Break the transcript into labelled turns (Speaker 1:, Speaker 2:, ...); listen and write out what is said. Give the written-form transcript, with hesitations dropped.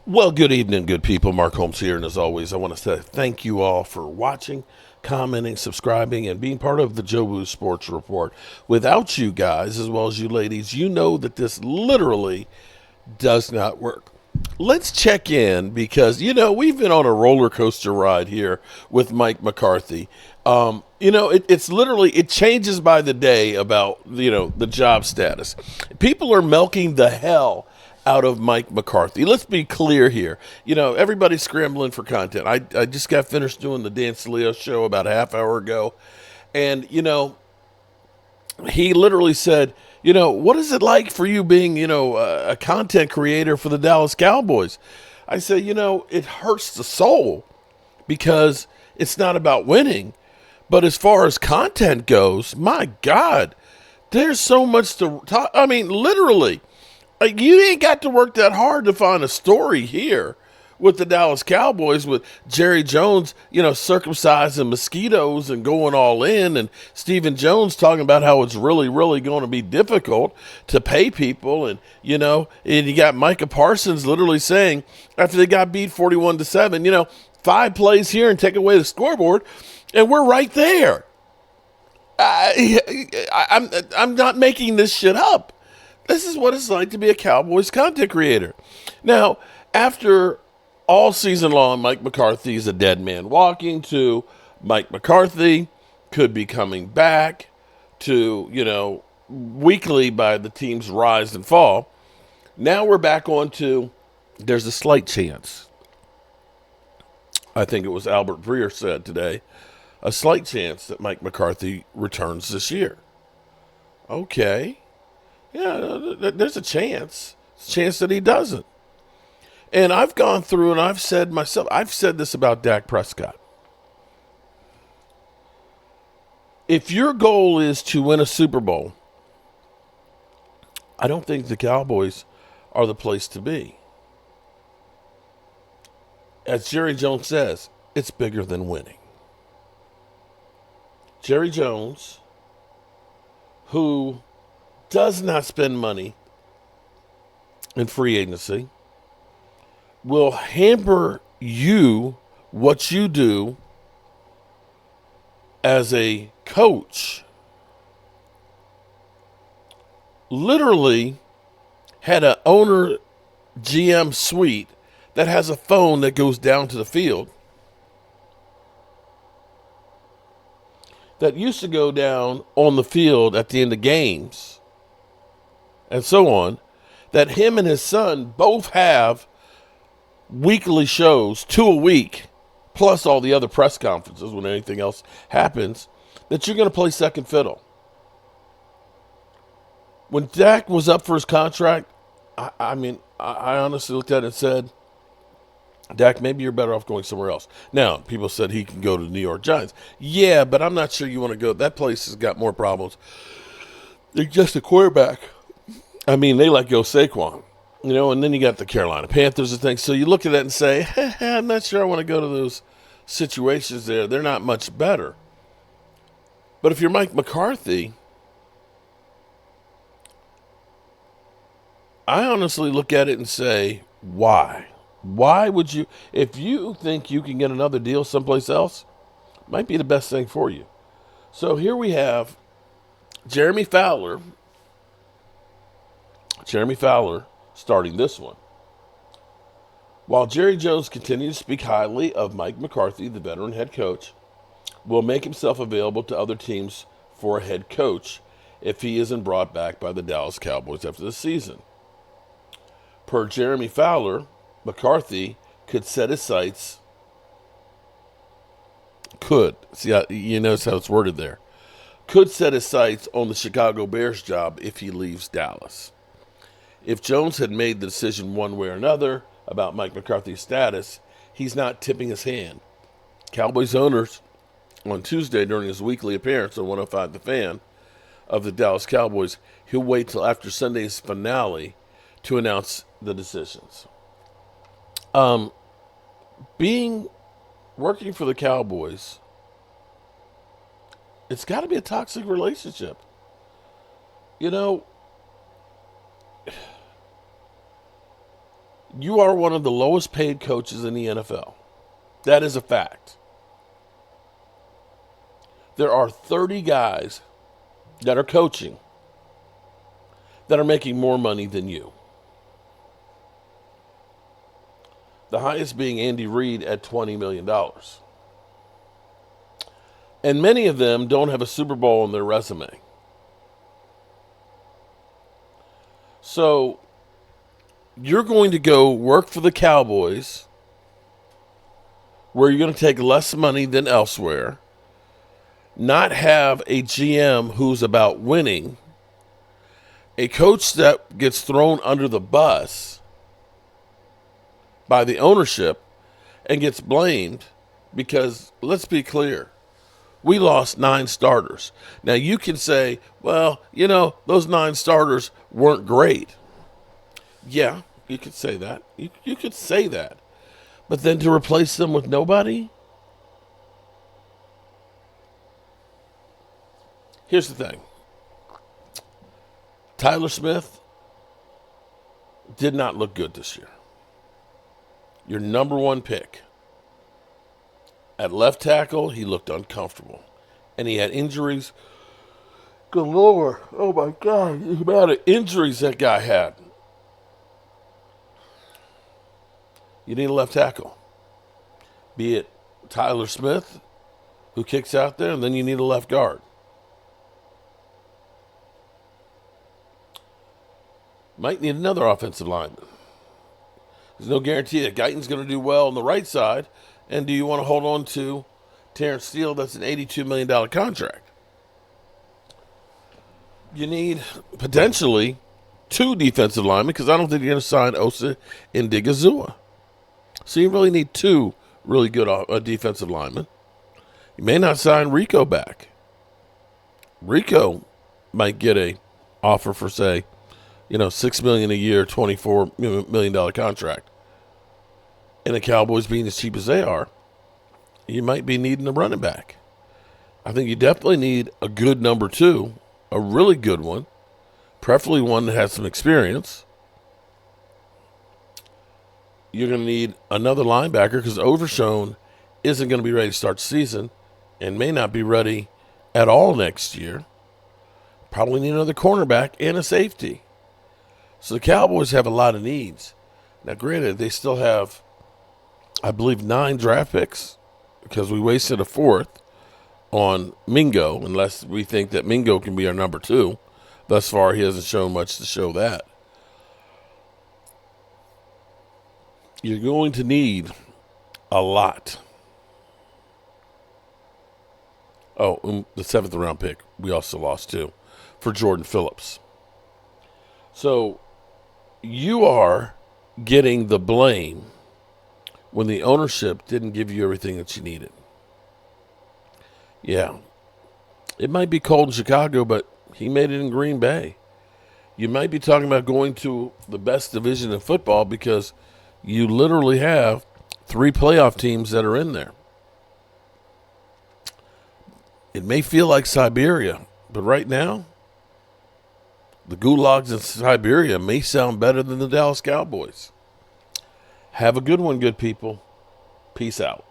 Speaker 1: Well, good evening, good people. Mark Holmes here, and as always, I want to say thank you all for watching, commenting, subscribing, and being part of the Joe Boo Sports Report. Without you guys, as well as you ladies, you know that this literally does not work. Let's check in because, we've been on a roller coaster ride here with Mike McCarthy. It's literally, it changes by the day about, the job status. People are milking the hell out of Mike McCarthy. Let's be clear here. Everybody's scrambling for content. I just got finished doing the Dan Saleo show about a half hour ago. And, he literally said, what is it like for you being, a content creator for the Dallas Cowboys? I said, it hurts the soul because it's not about winning. But as far as content goes, my God, there's so much to talk. I mean, literally, like, you ain't got to work that hard to find a story here with the Dallas Cowboys with Jerry Jones, circumcising mosquitoes and going all in, and Stephen Jones talking about how it's really, really going to be difficult to pay people. And, and you got Micah Parsons literally saying after they got beat 41-7, 5 plays here and take away the scoreboard, and we're right there. I'm not making this shit up. This is what it's like to be a Cowboys content creator. Now, after all season long, Mike McCarthy is a dead man walking, to Mike McCarthy could be coming back, to, weekly by the team's rise and fall. Now we're back on to there's a slight chance. I think it was Albert Breer said today, a slight chance that Mike McCarthy returns this year. Okay. Yeah, there's a chance. It's a chance that he doesn't. And I've gone through and I've said this about Dak Prescott. If your goal is to win a Super Bowl, I don't think the Cowboys are the place to be. As Jerry Jones says, it's bigger than winning. Jerry Jones, who does not spend money in free agency, will hamper you what you do as a coach. Literally had an owner GM suite that has a phone that goes down to the field that used to go down on the field at the end of games and so on, that him and his son both have weekly shows, 2 a week, plus all the other press conferences when anything else happens, that you're going to play second fiddle. When Dak was up for his contract, I honestly looked at it and said, Dak, maybe you're better off going somewhere else. Now, people said he can go to the New York Giants. Yeah, but I'm not sure you want to go. That place has got more problems. They're just a quarterback. I mean, they let go Saquon, and then you got the Carolina Panthers and things. So you look at that and say, I'm not sure I want to go to those situations there. They're not much better. But if you're Mike McCarthy, I honestly look at it and say, why? Why would you, if you think you can get another deal someplace else, might be the best thing for you. So here we have Jeremy Fowler starting this one. While Jerry Jones continues to speak highly of Mike McCarthy, the veteran head coach, will make himself available to other teams for a head coach if he isn't brought back by the Dallas Cowboys after the season. Per Jeremy Fowler, McCarthy could set his sights, you notice how it's worded there, could set his sights on the Chicago Bears job if he leaves Dallas. If Jones had made the decision one way or another about Mike McCarthy's status, he's not tipping his hand. Cowboys owners on Tuesday during his weekly appearance on 105 The Fan of the Dallas Cowboys, he'll wait till after Sunday's finale to announce the decisions. Working for the Cowboys, it's got to be a toxic relationship. You are one of the lowest paid coaches in the NFL. That is a fact. There are 30 guys that are coaching that are making more money than you. The highest being Andy Reid at $20 million. And many of them don't have a Super Bowl on their resume. So you're going to go work for the Cowboys where you're going to take less money than elsewhere, not have a GM who's about winning, a coach that gets thrown under the bus by the ownership and gets blamed because, let's be clear, we lost 9 starters. Now, you can say, well, those 9 starters weren't great. Yeah, you could say that. You could say that. But then to replace them with nobody? Here's the thing. Tyler Smith did not look good this year. Your number 1 pick. At left tackle, he looked uncomfortable. And he had injuries galore. Oh, my God. The amount of injuries that guy had. You need a left tackle. Be it Tyler Smith, who kicks out there, and then you need a left guard. Might need another offensive lineman. There's no guarantee that Guyton's going to do well on the right side. And do you want to hold on to Terrence Steele? That's an $82 million contract. You need potentially 2 defensive linemen because I don't think you're going to sign Osa and Digazua. So you really need 2 really good defensive linemen. You may not sign Rico back. Rico might get a offer for, say, $6 million a year, $24 million contract. And the Cowboys being as cheap as they are, you might be needing a running back. I think you definitely need a good number 2, a really good one, preferably one that has some experience. You're going to need another linebacker because Overshown isn't going to be ready to start the season and may not be ready at all next year. Probably need another cornerback and a safety. So the Cowboys have a lot of needs. Now, granted, they still have, I believe, 9 draft picks because we wasted a 4th on Mingo, unless we think that Mingo can be our number 2. Thus far, he hasn't shown much to show that. You're going to need a lot. Oh, and the 7th round pick, we also lost too, for Jordan Phillips. So you are getting the blame when the ownership didn't give you everything that you needed. Yeah, it might be cold in Chicago, but he made it in Green Bay. You might be talking about going to the best division in football because you literally have 3 playoff teams that are in there. It may feel like Siberia, but right now, the gulags in Siberia may sound better than the Dallas Cowboys. Have a good one, good people. Peace out.